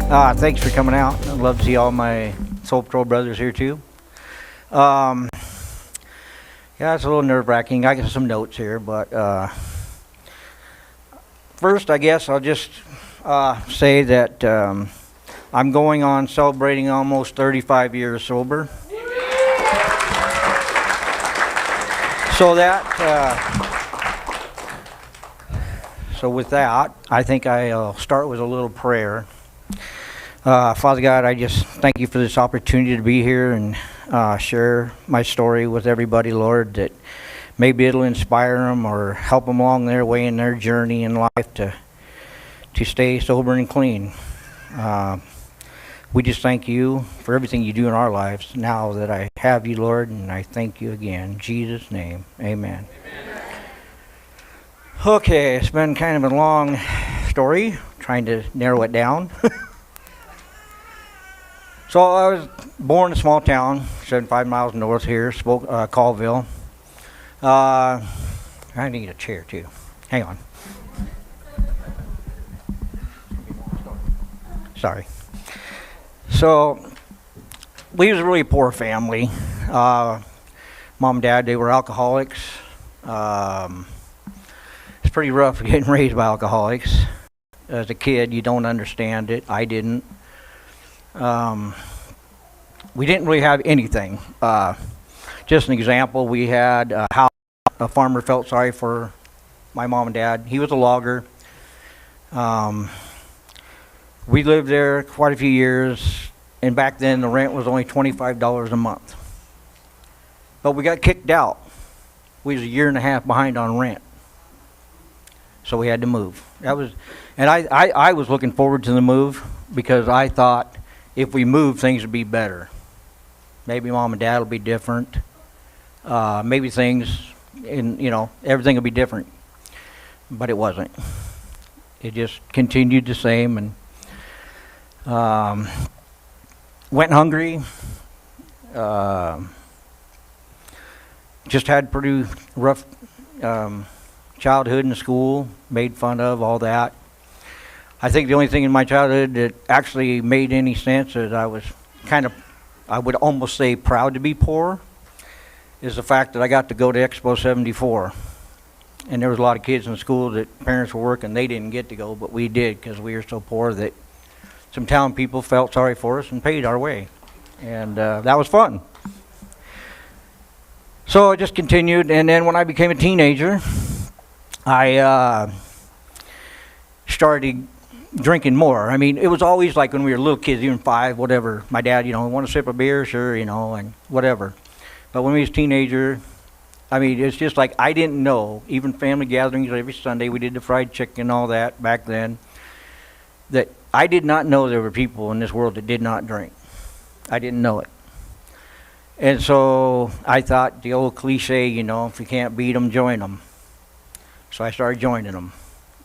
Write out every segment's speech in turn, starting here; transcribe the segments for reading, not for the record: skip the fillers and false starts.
Thanks for coming out. I'd love to see all my Soul Patrol brothers here too. Um, yeah, it's a little nerve-wracking. I got some notes here, but first, I guess I'll just say that I'm going on celebrating almost 35 years sober. So with that, I think I'll start with a little prayer. Father God, I just thank you for this opportunity to be here and share my story with everybody, Lord, that maybe it'll inspire them or help them along their way in their journey in life to stay sober and clean. We just thank you for everything you do in our lives now that I have you, Lord, and I thank you again. In Jesus' name, amen. Okay, it's been kind of a long story, trying to narrow it down. So I was born in a small town, 75 miles north here, Colville. I need a chair too. Hang on. Sorry. So we was a really poor family. Mom and Dad, they were alcoholics. It's pretty rough getting raised by alcoholics. As a kid, you don't understand it. I didn't. We didn't really have anything. Just an example, we had a house. A farmer felt sorry for my mom and dad. He was a logger. We lived there quite a few years, and back then the rent was only $25 a month. But we got kicked out. We was a year and a half behind on rent. So we had to move. I was looking forward to the move because I thought if we moved, things would be better. Maybe mom and dad will be different. Maybe everything will be different. But it wasn't. It just continued the same, and went hungry. Just had pretty rough childhood in school, made fun of, all that. I think the only thing in my childhood that actually made any sense is I was I would almost say proud to be poor, is the fact that I got to go to Expo 74. And there was a lot of kids in school that parents were working, they didn't get to go, but we did because we were so poor that some town people felt sorry for us and paid our way. And that was fun. So I just continued, and then when I became a teenager, I started drinking more. I mean, it was always like when we were little kids, even 5, whatever. My dad, want a sip of beer? Sure, and whatever. But when we was a teenager, I mean, it's just like I didn't know, even family gatherings every Sunday, we did the fried chicken and all that back then, that I did not know there were people in this world that did not drink. I didn't know it. And so I thought the old cliche, if you can't beat them, join them. So I started joining them.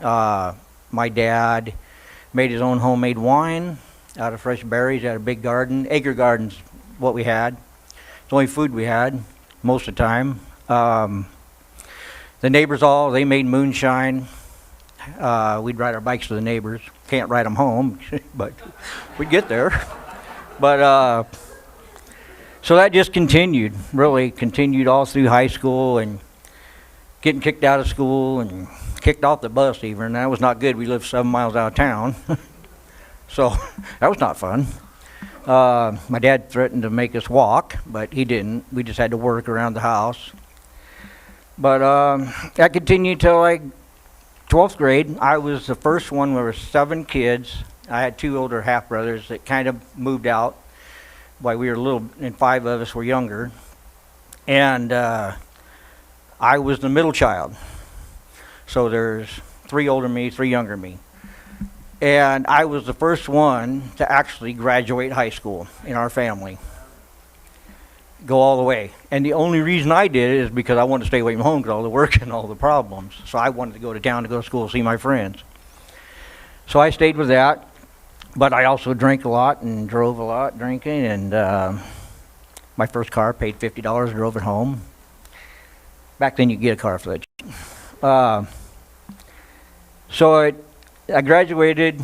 My dad made his own homemade wine out of fresh berries, had a big garden. Acre garden's what we had. It's the only food we had most of the time. The neighbors they made moonshine. We'd ride our bikes to the neighbors. Can't ride them home, but we'd get there. But so that just continued all through high school and getting kicked out of school and kicked off the bus even. And that was not good. We lived 7 miles out of town. So that was not fun. My dad threatened to make us walk, but he didn't. We just had to work around the house. But that continued till 12th grade. I was the first one. There were 7 kids. I had 2 older half-brothers that kind of moved out while we were little, and 5 of us were younger. And I was the middle child. So there's 3 older than me, 3 younger than me. And I was the first one to actually graduate high school in our family. Go all the way. And the only reason I did it is because I wanted to stay away from home because all the work and all the problems. So I wanted to go to town to go to school, see my friends. So I stayed with that. But I also drank a lot and drove a lot drinking. And my first car, paid $50, drove it home. Back then you could get a car for that. So I graduated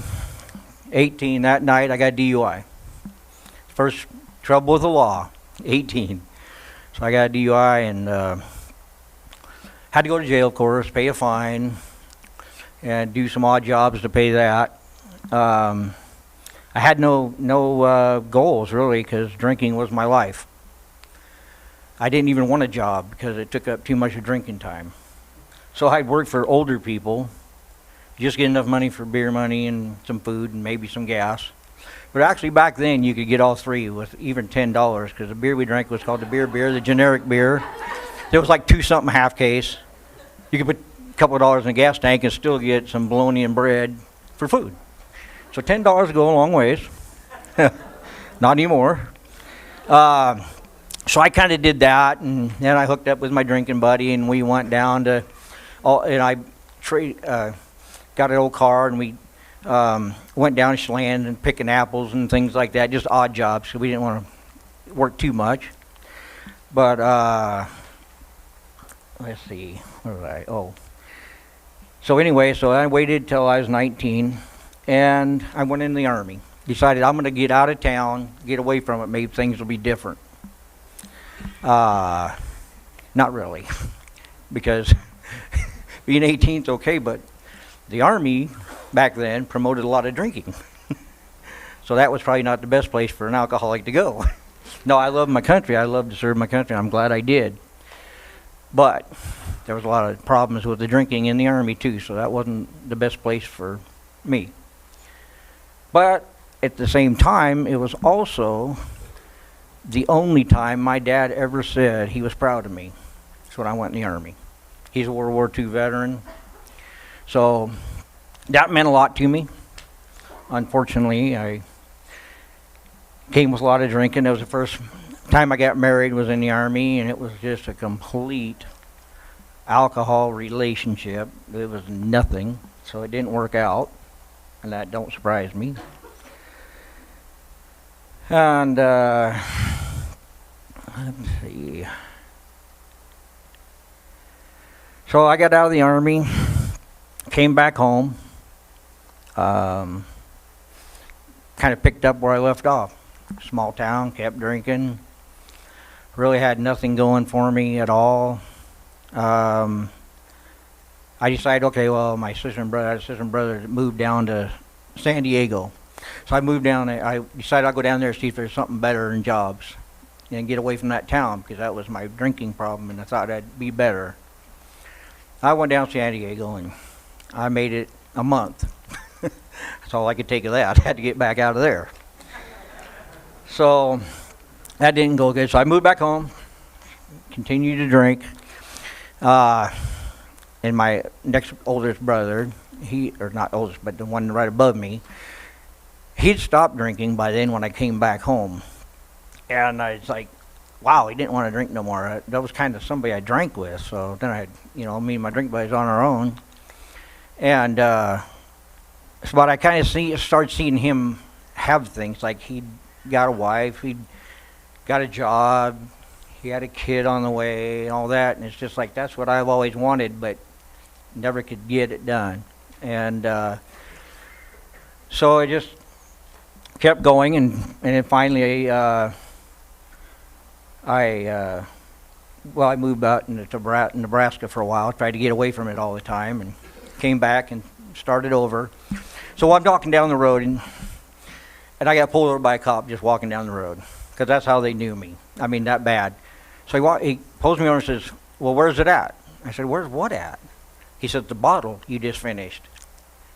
18 that night, I got DUI. First trouble with the law, 18. So I got a DUI and had to go to jail, of course, pay a fine, and do some odd jobs to pay that. I had no goals, really, because drinking was my life. I didn't even want a job because it took up too much of drinking time. So I'd work for older people, just get enough money for beer money and some food and maybe some gas. But actually back then you could get all three with even $10 because the beer we drank was called the beer, the generic beer. There was like 2-something half case. You could put a couple of dollars in a gas tank and still get some bologna and bread for food. So $10 go a long ways. Not anymore. So I kind of did that, and then I hooked up with my drinking buddy, and we went down to, and I got an old car, and we went down to land and picking apples and things like that, just odd jobs, because we didn't want to work too much. But let's see, where was I? Oh. So anyway, so I waited till I was 19, and I went in the Army. Decided I'm going to get out of town, get away from it, maybe things will be different. Not really, because being 18 is okay, but the Army back then promoted a lot of drinking. So that was probably not the best place for an alcoholic to go. No, I love my country. I love to serve my country. I'm glad I did. But there was a lot of problems with the drinking in the Army too, so that wasn't the best place for me. But at the same time, it was also the only time my dad ever said he was proud of me. That's when I went in the Army. He's a World War II veteran. So that meant a lot to me. Unfortunately, I came with a lot of drinking. It was the first time I got married was in the Army, and it was just a complete alcohol relationship. It was nothing, so it didn't work out, and that don't surprise me. And let's see. So I got out of the Army, came back home, kind of picked up where I left off. Small town, kept drinking, really had nothing going for me at all. I decided, okay, well, my sister and brother moved down to San Diego. So I moved down there. I decided I'll go down there and see if there's something better than jobs and get away from that town, because that was my drinking problem, and I thought that'd be better. I went down to San Diego, and I made it a month. That's all I could take of that. I had to get back out of there. So that didn't go good. So I moved back home, continued to drink. And my next oldest brother, or not oldest, but the one right above me, he'd stopped drinking by then when I came back home. And I was like, wow, he didn't want to drink no more. That was kind of somebody I drank with. So then I had, me and my drink buddies on our own. And but I kind of started seeing him have things. Like he'd got a wife, he'd got a job, he had a kid on the way and all that. And it's just like, that's what I've always wanted, but never could get it done. And so I just kept going, and then finally I moved out into Nebraska for a while, tried to get away from it all the time, and came back and started over. So I'm walking down the road, and I got pulled over by a cop just walking down the road, because that's how they knew me. I mean, that bad. So he pulls me over and says, well, where's it at? I said, where's what at? He said, the bottle you just finished.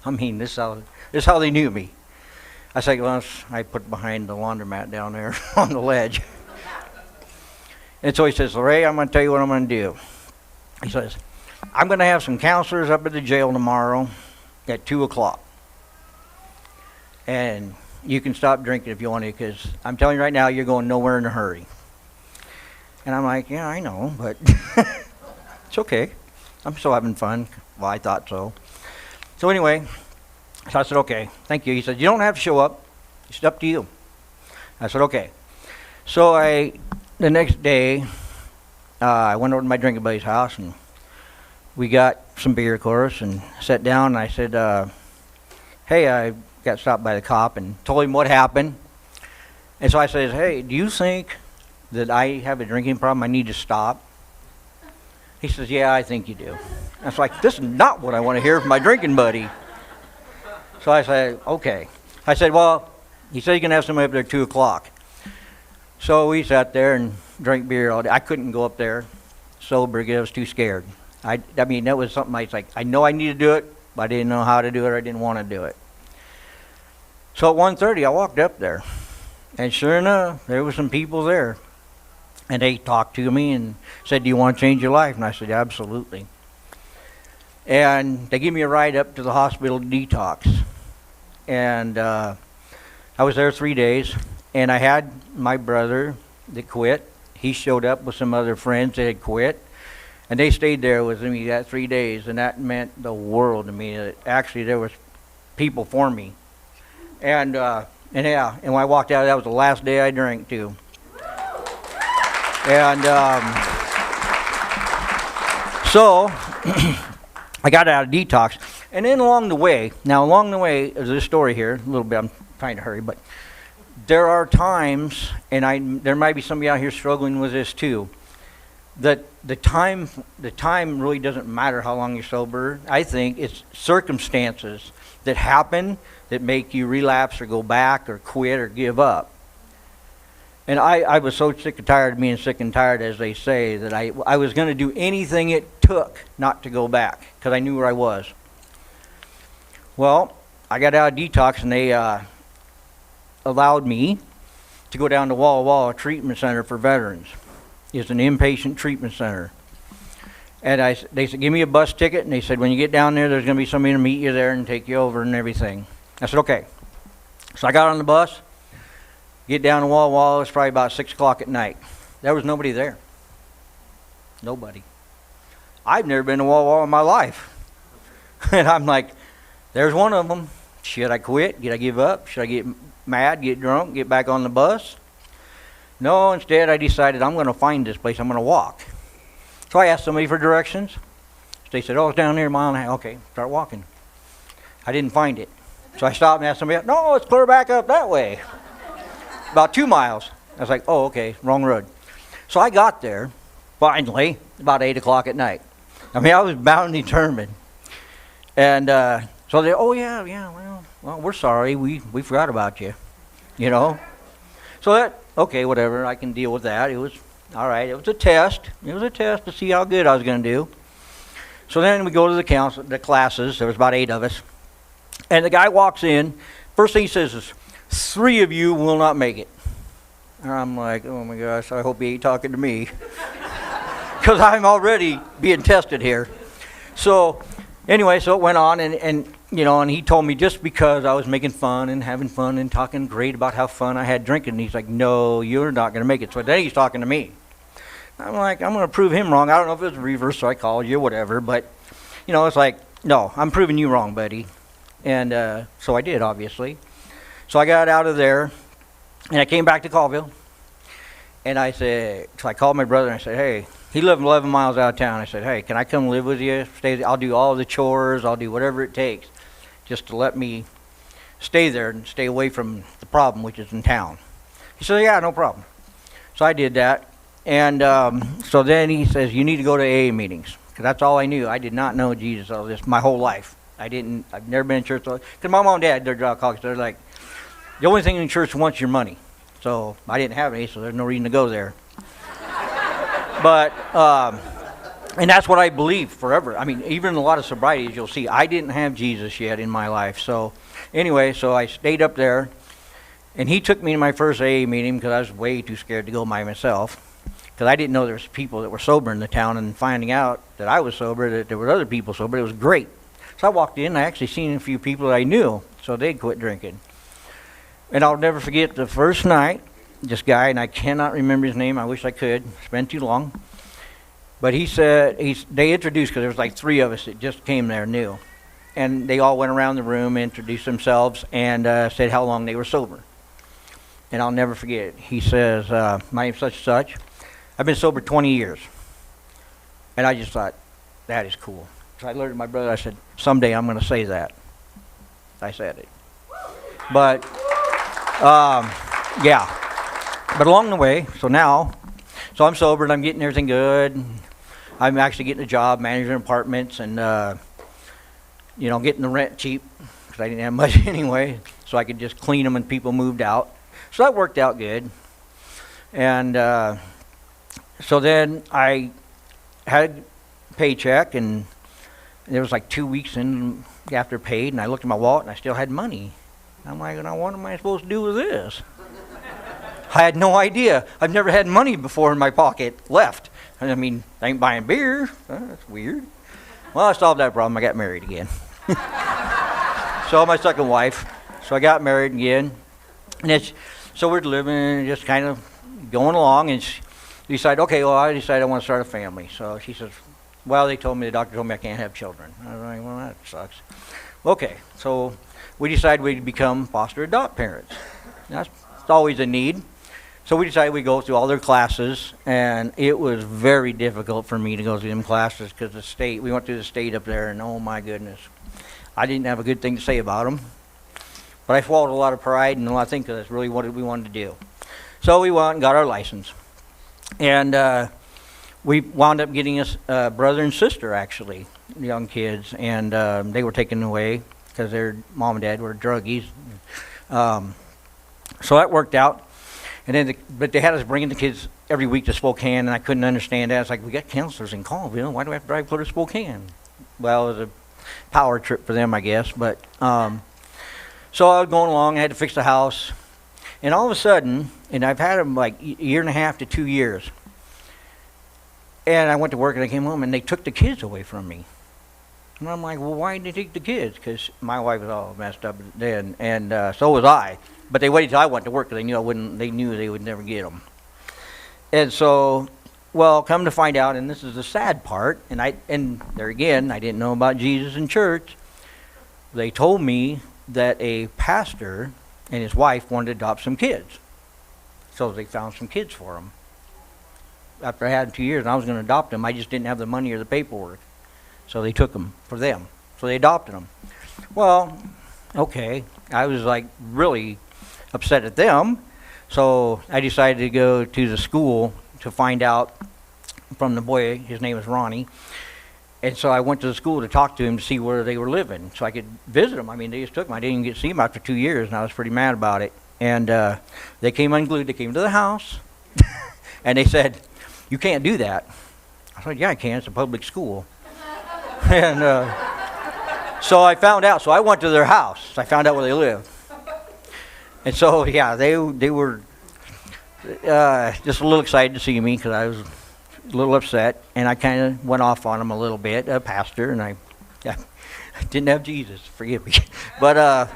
I mean, this is how they knew me. I said, well, I put it behind the laundromat down there on the ledge. And so he says, Ray, I'm going to tell you what I'm going to do. He says, I'm going to have some counselors up at the jail tomorrow at 2 o'clock. And you can stop drinking if you want to, because I'm telling you right now, you're going nowhere in a hurry. And I'm like, yeah, I know, but it's okay. I'm still having fun. Well, I thought so. So anyway, so I said, okay, thank you. He said, you don't have to show up. It's up to you. I said, okay. So the next day, I went over to my drinking buddy's house, and we got some beer, of course, and sat down, and I said, hey, I got stopped by the cop and told him what happened. And so I said, hey, do you think that I have a drinking problem? I need to stop. He says, yeah, I think you do. I was like, this is not what I want to hear from my drinking buddy. So I said, okay. I said, well, he said you can have somebody up there at 2 o'clock. So we sat there and drank beer all day. I couldn't go up there sober because I was too scared. I mean, that was something I was like, I know I need to do it, but I didn't know how to do it or I didn't want to do it. So at 1:30, I walked up there. And sure enough, there were some people there. And they talked to me and said, do you want to change your life? And I said, absolutely. And they gave me a ride up to the hospital to detox. And I was there 3 days. And I had my brother that quit. He showed up with some other friends that had quit. And they stayed there with me that 3 days. And that meant the world to me. Actually, there was people for me. And when I walked out, that was the last day I drank too. And so I got out of detox. And then along the way is this story here, a little bit, I'm trying to hurry, but there are times, and there might be somebody out here struggling with this too, that the time really doesn't matter how long you're sober. I think it's circumstances that happen that make you relapse or go back or quit or give up. And I was so sick and tired of being sick and tired, as they say, that I was going to do anything it took not to go back because I knew where I was. Well, I got out of detox and they allowed me to go down to Walla Walla Treatment Center for veterans. It's an inpatient treatment center. And they said, give me a bus ticket. And they said, when you get down there, there's going to be somebody to meet you there and take you over and everything. I said, okay. So I got on the bus. Get down to Walla Walla, it's probably about 6 o'clock at night. There was nobody there. Nobody. I've never been to Walla Walla in my life. And I'm like, there's one of them. Should I quit? Should I give up? Should I get mad, get drunk, get back on the bus? No, instead I decided I'm going to find this place. I'm going to walk. So I asked somebody for directions. They said, oh, it's down there, a mile and a half. Okay, start walking. I didn't find it. So I stopped and asked somebody else, no, it's clear back up that way. About 2 miles. I was like, oh, okay, wrong road. So I got there, finally, about 8 o'clock at night. I mean, I was bound and determined. And so they, oh, yeah, well, we're sorry. We forgot about you, you know. So that, okay, whatever, I can deal with that. It was, all right, it was a test. It was a test to see how good I was going to do. So then we go to the classes. There was about 8 of us. And the guy walks in. First thing he says is, 3 of you will not make it. And I'm like, oh my gosh, I hope he ain't talking to me. Because I'm already being tested here. So anyway, so it went on and you know, and he told me just because I was making fun and having fun and talking great about how fun I had drinking, and he's like, no, you're not going to make it. So then he's talking to me. I'm like, I'm going to prove him wrong. I don't know if it was reverse psychology or whatever, but you know, it's like, no, I'm proving you wrong, buddy. And so I did, obviously. So I got out of there, and I came back to Colville, and I said, so I called my brother, and I said, hey, he lived 11 miles out of town. I said, hey, can I come live with you? I'll do all the chores. I'll do whatever it takes just to let me stay there and stay away from the problem, which is in town. He said, yeah, no problem. So I did that, and so then he says, you need to go to AA meetings, because that's all I knew. I did not know Jesus all this my whole life. I've never been in church, because my mom and dad, they're alcoholics. They're like, the only thing in church wants your money. So I didn't have any, so there's no reason to go there. But, and that's what I believe forever. I mean, even in a lot of sobrieties, you'll see, I didn't have Jesus yet in my life. So anyway, so I stayed up there, and he took me to my first AA meeting because I was way too scared to go by myself. Because I didn't know there was people that were sober in the town, and finding out that I was sober, that there were other people sober, it was great. So I walked in, and I actually seen a few people that I knew, so they'd quit drinking. And I'll never forget the first night, this guy, and I cannot remember his name, I wish I could, it's been too long. But he said, they introduced, because there was like 3 of us that just came there new. And they all went around the room, introduced themselves, and said how long they were sober. And I'll never forget, he says, my name's such and such. I've been sober 20 years. And I just thought, that is cool. So I learned to my brother, I said, someday I'm going to say that. I said it. But, yeah. But along the way, so I'm sober and I'm getting everything good. I'm actually getting a job managing apartments and, getting the rent cheap because I didn't have much anyway. So I could just clean them and people moved out. So that worked out good. And so then I had a paycheck and it was like 2 weeks in after paid and I looked at my wallet and I still had money. I'm like, now what am I supposed to do with this? I had no idea. I've never had money before in my pocket left. I mean, I ain't buying beer. That's weird. Well, I solved that problem. I got married again. So my second wife. So I got married again. And so we're living, just kind of going along. And she decided, okay, well, I decided I want to start a family. So she says, well, the doctor told me I can't have children. I was like, well, that sucks. Okay, so we decided we'd become foster adopt parents. That's always a need. So we decided we'd go through all their classes, and it was very difficult for me to go through them classes because we went through the state up there, and oh my goodness, I didn't have a good thing to say about them. But I swallowed a lot of pride and a lot of things because that's really what we wanted to do. So we went and got our license. And we wound up getting us a brother and sister, actually, young kids, and they were taken away because their mom and dad were druggies. So that worked out. And then, but they had us bringing the kids every week to Spokane, and I couldn't understand that. It's like, we got counselors in Colville. Why do we have to drive clear to Spokane? Well, it was a power trip for them, I guess. But so I was going along. I had to fix the house. And all of a sudden, and I've had them like a year and a half to 2 years, and I went to work and I came home, and they took the kids away from me. And I'm like, well, why did they take the kids? Because my wife was all messed up then, and so was I. But they waited till I went to work because they knew I wouldn't. They knew they would never get them. And so, well, come to find out, and this is the sad part. And there again, I didn't know about Jesus in church. They told me that a pastor and his wife wanted to adopt some kids, so they found some kids for them. After I had them 2 years, and I was going to adopt them, I just didn't have the money or the paperwork, so they took them for them. So they adopted them. Well, okay, I was like really upset at them, so I decided to go to the school to find out from the boy. His name is Ronnie, and so I went to the school to talk to him to see where they were living so I could visit them. I mean, they just took them. I didn't even get to see them after 2 years, and I was pretty mad about it. And they came unglued. They came to the house, and they said, "You can't do that." I said, "Yeah, I can. It's a public school." And so I found out. So I went to their house. I found out where they lived. And so, yeah, they were just a little excited to see me because I was a little upset. And I kind of went off on them a little bit, a pastor, and I didn't have Jesus. Forgive me. But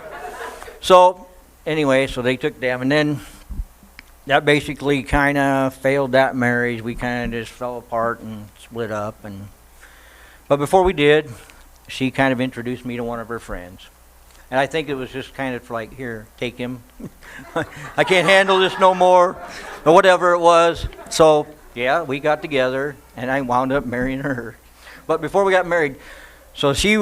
so anyway, so they took them. And then that basically kind of failed that marriage. We kind of just fell apart and split up. But before we did, she kind of introduced me to one of her friends. And I think it was just kind of like, here, take him. I can't handle this no more, or whatever it was. So, yeah, we got together, and I wound up marrying her. But before we got married, so she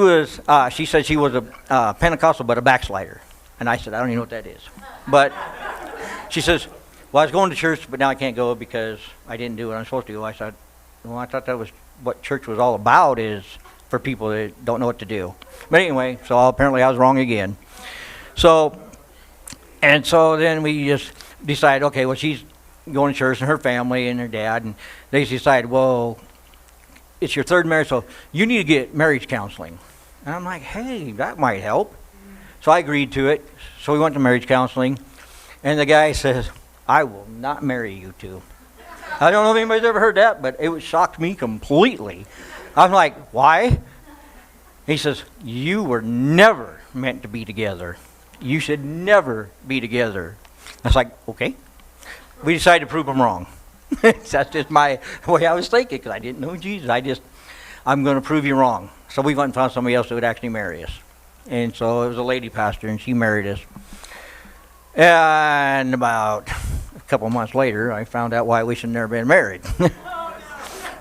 said she was a Pentecostal, but a backslider. And I said, I don't even know what that is. But she says, well, I was going to church, but now I can't go because I didn't do what I'm supposed to do. I said, well, I thought that was what church was all about, is for people that don't know what to do. But anyway, so apparently I was wrong again. So then we just decided, okay, well, she's going to church and her family and her dad, and they decided, well, it's your third marriage, so you need to get marriage counseling. And I'm like, hey, that might help. So I agreed to it. So we went to marriage counseling, and the guy says, I will not marry you two. I don't know if anybody's ever heard that, but it shocked me completely. I'm like, why? He says, you were never meant to be together. You should never be together. I was like, okay. We decided to prove him wrong. That's just my way I was thinking, because I didn't know Jesus. I'm going to prove you wrong. So we went and found somebody else that would actually marry us. And so it was a lady pastor, and she married us. And about a couple months later, I found out why we should have never been married.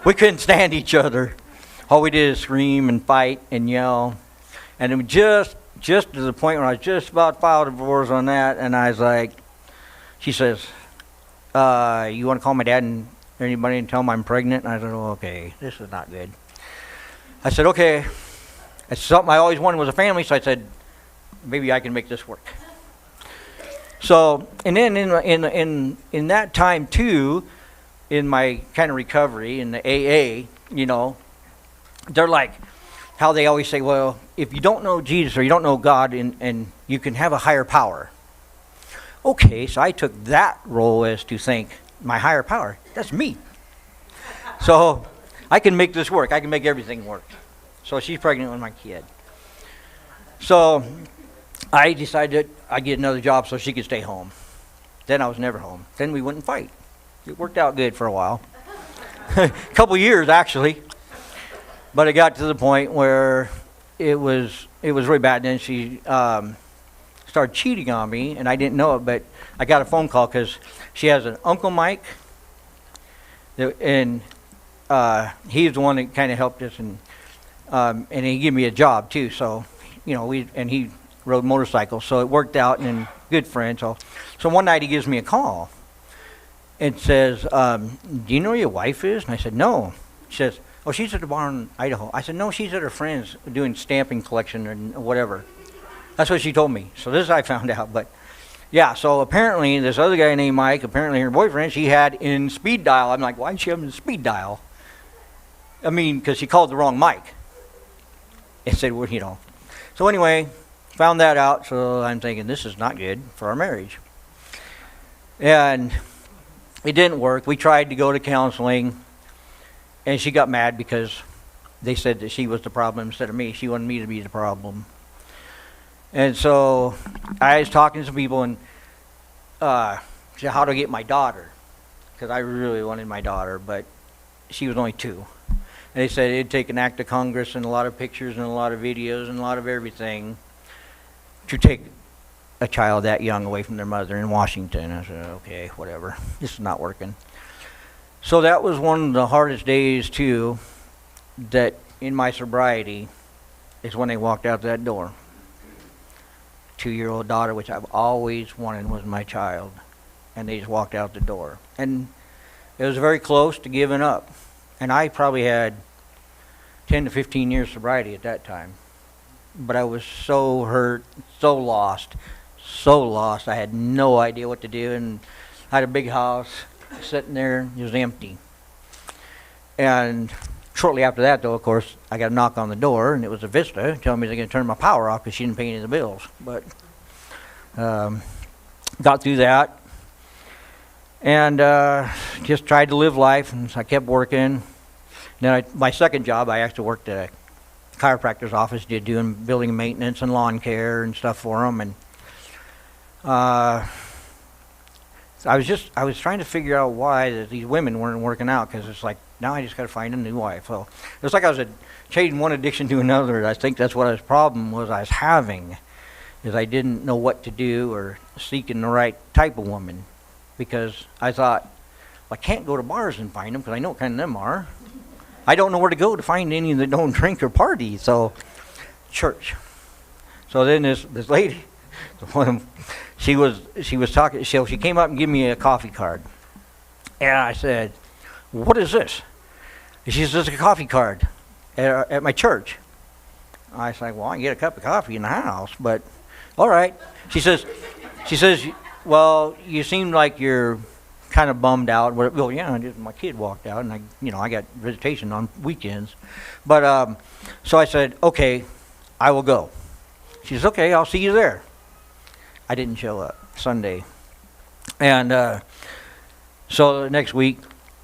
We couldn't stand each other. All we did is scream and fight and yell. And it was just just to the point where I was just about to file divorce on that, and I was like, she says, you want to call my dad and anybody and tell him I'm pregnant? And I said, oh, okay, this is not good. I said, okay. It's something I always wanted was a family, so I said, maybe I can make this work. So, and then in that time too, in my kind of recovery in the AA, you know, they're like, how they always say, well, if you don't know Jesus or you don't know God, and you can have a higher power. Okay, so I took that role as to think, my higher power, that's me. So I can make this work. I can make everything work. So she's pregnant with my kid. So I decided I'd get another job so she could stay home. Then I was never home. Then we wouldn't fight. It worked out good for a while. A couple years, actually. But it got to the point where it was really bad. And then she started cheating on me, and I didn't know it, but I got a phone call because she has an Uncle Mike, and he's the one that kind of helped us, and he gave me a job too. So, you know, he rode motorcycles, so it worked out, and good friends. So one night he gives me a call and says, do you know where your wife is? And I said, no. She says, oh, she's at the bar in Idaho. I said, no, she's at her friend's doing stamping collection and whatever. That's what she told me. So this I found out. But yeah, so apparently this other guy named Mike, apparently her boyfriend, she had in speed dial. I'm like, why did she have in speed dial? I mean, because she called the wrong Mike. It said, well, you know. So anyway, found that out. So I'm thinking, this is not good for our marriage. And it didn't work. We tried to go to counseling. And she got mad because they said that she was the problem instead of me. She wanted me to be the problem. And so I was talking to some people and said how to get my daughter. Because I really wanted my daughter, but she was only 2. And they said it'd take an act of Congress and a lot of pictures and a lot of videos and a lot of everything to take a child that young away from their mother in Washington. I said, okay, whatever. This is not working. So that was one of the hardest days, too, that in my sobriety is when they walked out that door. 2-year-old daughter, which I've always wanted was my child, and they just walked out the door. And it was very close to giving up. And I probably had 10 to 15 years sobriety at that time. But I was so hurt, so lost. I had no idea what to do, and I had a big house. Sitting there, it was empty. And shortly after that, though, of course, I got a knock on the door, and it was a Vista telling me they're going to turn my power off because she didn't pay any of the bills. But got through that, and just tried to live life, and so I kept working. Then my second job, I actually worked at a chiropractor's office, doing building maintenance and lawn care and stuff for them, and I was trying to figure out why that these women weren't working out, because it's like, now I just got to find a new wife. So it was like I was changing one addiction to another. I think that's what his problem was I was having, is I didn't know what to do or seeking the right type of woman, because I thought, well, I can't go to bars and find them because I know what kind of them are. I don't know where to go to find any that don't drink or party. So church. So then this lady, she was talking. She came up and gave me a coffee card, and I said, "What is this?" And she says, "It's a coffee card at my church." I was like, "Well, I can get a cup of coffee in the house, but all right." She says, "Well, you seem like you're kind of bummed out." Well, yeah, my kid walked out, and I got visitation on weekends, but so I said, "Okay, I will go." She says, "Okay, I'll see you there." I didn't show up Sunday. And so the next week,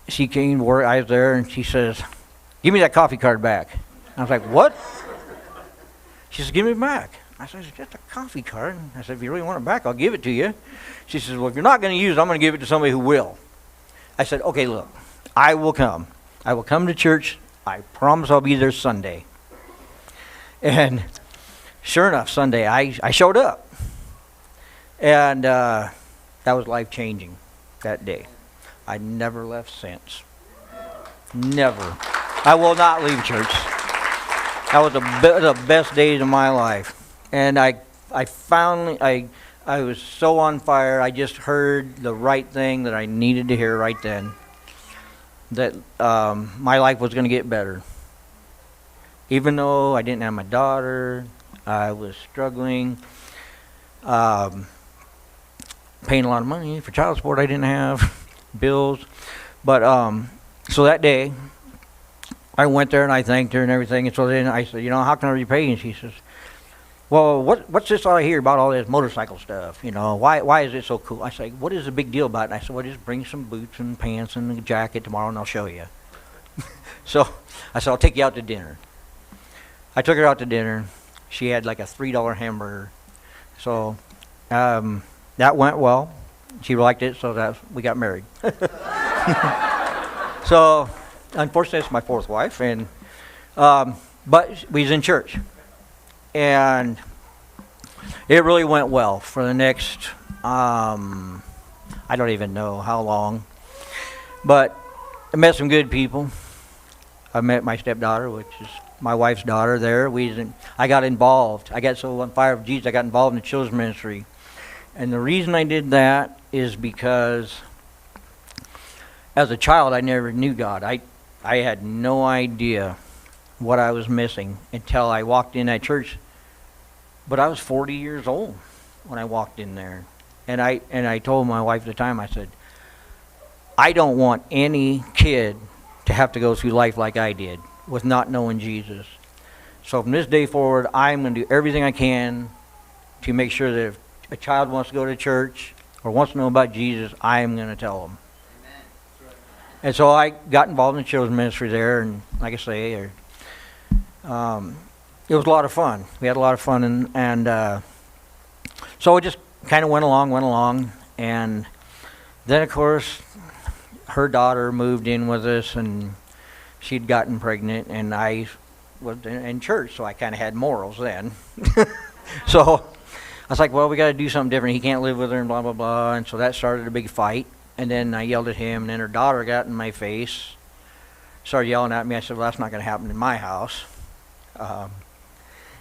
she came to work. I was there, and she says, "Give me that coffee card back." I was like, "What?" She says, "Give me it back." I said, "It's just a coffee card." I said, "If you really want it back, I'll give it to you." She says, "Well, if you're not going to use it, I'm going to give it to somebody who will." I said, "Okay, look, I will come. I will come to church. I promise I'll be there Sunday." And sure enough, Sunday, I showed up. And that was life-changing that day. I never left since. Never. I will not leave church. That was the best days of my life. And I finally, I was so on fire. I just heard the right thing that I needed to hear right then. That my life was going to get better. Even though I didn't have my daughter, I was struggling, paying a lot of money for child support I didn't have, bills. But so that day, I went there and I thanked her and everything. And so then I said, how can I repay you? And she says, well, what's this I hear about all this motorcycle stuff? Why is it so cool? I said, what is the big deal about it? And I said, well, just bring some boots and pants and a jacket tomorrow and I'll show you. So I said, I'll take you out to dinner. I took her out to dinner. She had like a $3 hamburger. So that went well. She liked it, so we got married. So unfortunately, it's my fourth wife, and but we was in church. And it really went well for the next, I don't even know how long. But I met some good people. I met my stepdaughter, which is my wife's daughter there. I got involved. I got so on fire with Jesus, I got involved in the children's ministry. And the reason I did that is because as a child, I never knew God. I had no idea what I was missing until I walked in that church. But I was 40 years old when I walked in there. And I told my wife at the time, I said, I don't want any kid to have to go through life like I did with not knowing Jesus. So from this day forward, I'm going to do everything I can to make sure that if a child wants to go to church or wants to know about Jesus, I'm going to tell them. And so I got involved in the children's ministry there, and like I say, it was a lot of fun. We had a lot of fun, and so it just kind of went along, and then, of course, her daughter moved in with us, and she'd gotten pregnant, and I was in church, so I kind of had morals then. So I was like, well, we got to do something different. He can't live with her, and blah, blah, blah, and so that started a big fight. And then I yelled at him, and then her daughter got in my face, started yelling at me. I said, well, that's not going to happen in my house.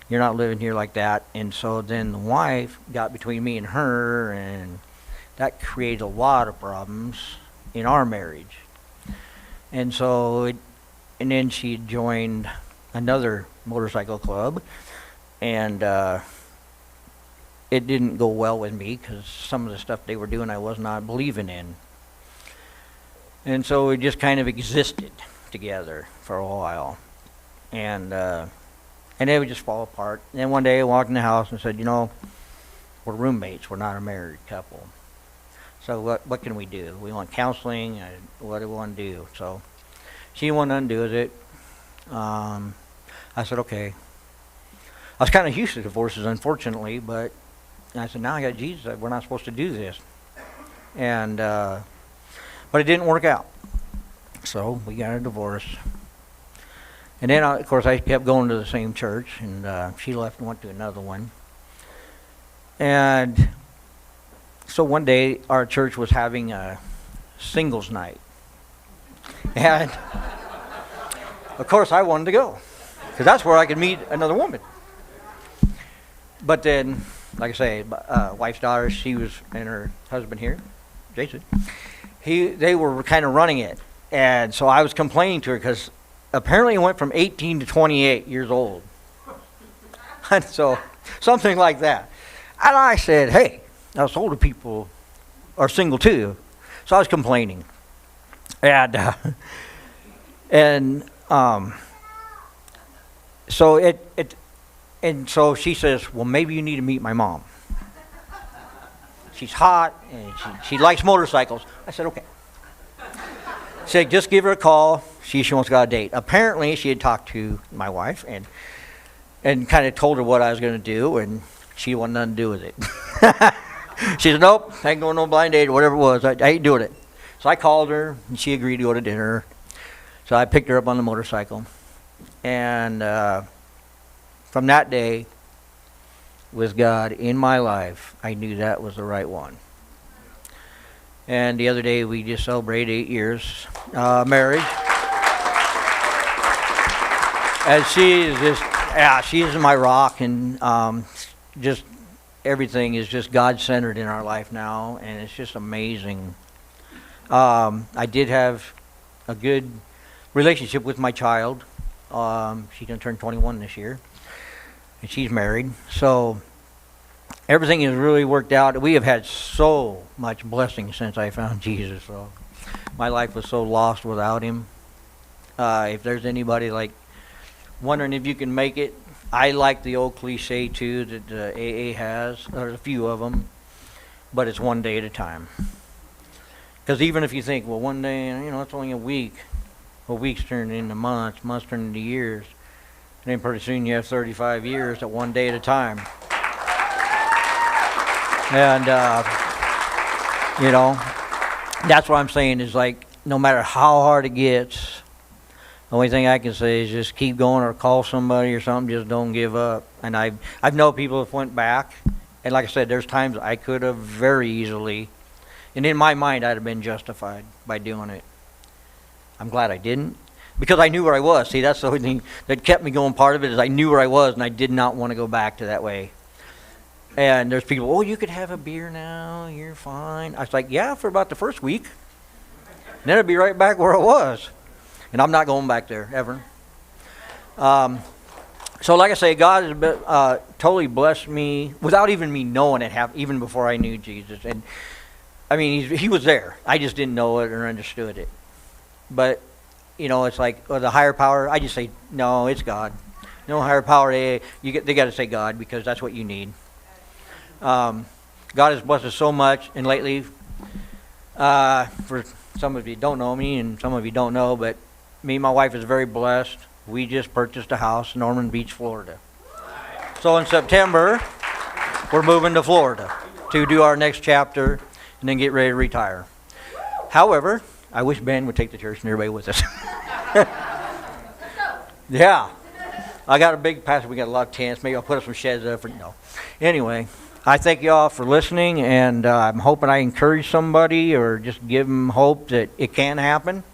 You're not living here like that. And so then the wife got between me and her, and that created a lot of problems in our marriage. And so, and then she joined another motorcycle club, and it didn't go well with me because some of the stuff they were doing I was not believing in. And so we just kind of existed together for a while. And then we just fall apart. And then one day I walked in the house and said, we're roommates. We're not a married couple. So what can we do? We want counseling. What do we want to do? So she wanted to undo it. I said, okay. I was kind of used to divorces, unfortunately, but I said, now I got Jesus. We're not supposed to do this. And but it didn't work out. So we got a divorce. And then, of course, I kept going to the same church, and she left and went to another one. And so one day, our church was having a singles night. And, of course, I wanted to go, because that's where I could meet another woman. But then, like I say, wife's daughter, she was, and her husband here, Jason, they were kind of running it. And so I was complaining to her because apparently it went from 18 to 28 years old. And so, something like that. And I said, hey, us older people are single too. So I was complaining. So she says, well, maybe you need to meet my mom. She's hot, and she likes motorcycles. I said, okay. She said, just give her a call. She wants to go on a date. Apparently, she had talked to my wife and kind of told her what I was going to do, and she wanted nothing to do with it. She said, nope, I ain't going no blind date or whatever it was. I ain't doing it. So I called her, and she agreed to go to dinner. So I picked her up on the motorcycle. And from that day, with God in my life, I knew that was the right one. And the other day, we just celebrated 8 years marriage. And she is just, she's my rock, and just everything is just God-centered in our life now, and it's just amazing. I did have a good relationship with my child. She's going to turn 21 this year, and she's married. So everything has really worked out. We have had so much blessing since I found Jesus. So my life was so lost without him. If there's anybody like wondering if you can make it, I like the old cliche too that AA has. There's a few of them, but it's one day at a time. Because even if you think, well, one day, it's only a week. Well, weeks turn into months, months turn into years. And then pretty soon you have 35 years at one day at a time. And, that's what I'm saying is like, no matter how hard it gets, the only thing I can say is just keep going or call somebody or something, just don't give up. And I've known people that went back, and like I said, there's times I could have very easily, and in my mind I'd have been justified by doing it. I'm glad I didn't, because I knew where I was. See, that's the only thing that kept me going. Part of it is I knew where I was, and I did not want to go back to that way. And there's people, oh, you could have a beer now, you're fine. I was like, yeah, for about the first week. And then I'd be right back where I was. And I'm not going back there, ever. So like I say, God has totally blessed me without even me knowing it, even before I knew Jesus. And I mean, he was there. I just didn't know it or understood it. But, it's like the higher power, I just say, no, it's God. No higher power, they got to say God, because that's what you need. God has blessed us so much, and lately, for some of you don't know me, and some of you don't know, but me and my wife is very blessed. We just purchased a house in Ormond Beach, Florida. So in September, we're moving to Florida to do our next chapter and then get ready to retire. However, I wish Ben would take the church and everybody with us. Yeah. I got a big pasture. We got a lot of tents. Maybe I'll put up some sheds up. No. Anyway, I thank you all for listening, and I'm hoping I encourage somebody or just give them hope that it can happen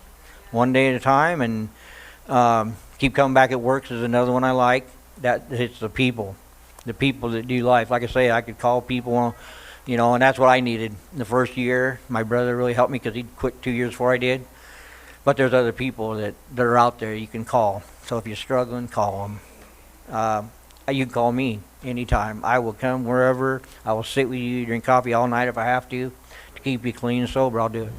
one day at a time. And keep coming back at works is another one I like. It's the people that do life. Like I say, I could call people, and that's what I needed. The first year, my brother really helped me because he quit 2 years before I did. But there's other people that are out there you can call. So if you're struggling, call them. You can call me anytime. I will come wherever. I will sit with you, drink coffee all night if I have to keep you clean and sober. I'll do it.